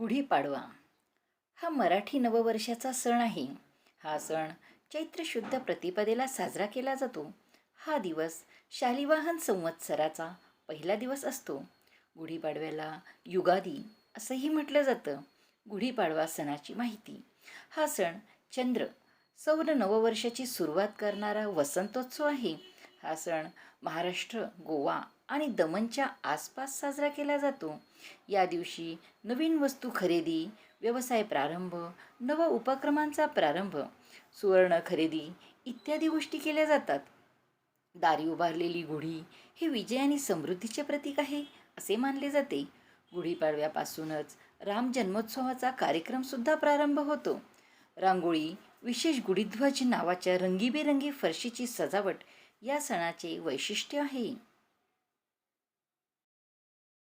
गुढीपाडवा हा मराठी नववर्षाचा सण आहे. हा सण चैत्र शुद्ध प्रतिपदेला साजरा केला जातो. हा दिवस शालिवाहन संवत्सराचा पहिला दिवस असतो. गुढीपाडव्याला युगादी असंही म्हटलं जातं. गुढीपाडवा सणाची माहिती. हा सण चंद्र सौर नववर्षाची सुरुवात करणारा वसंतोत्सव आहे. हा सण महाराष्ट्र, गोवा आणि दमणच्या आसपास साजरा केला जातो. या दिवशी नवीन वस्तू खरेदी, व्यवसाय प्रारंभ, नव उपक्रमांचा प्रारंभ, सुवर्ण खरेदी इत्यादी गोष्टी केल्या जातात. दारी उभारलेली गुढी हे विजय आणि समृद्धीचे प्रतीक आहे असे मानले जाते. गुढीपाडव्यापासूनच राम जन्मोत्सवाचा कार्यक्रमसुद्धा प्रारंभ होतो. रांगोळी, विशेष गुढीध्वज नावाच्या रंगीबेरंगी फरशीची सजावट या सणाचे वैशिष्ट्य आहे.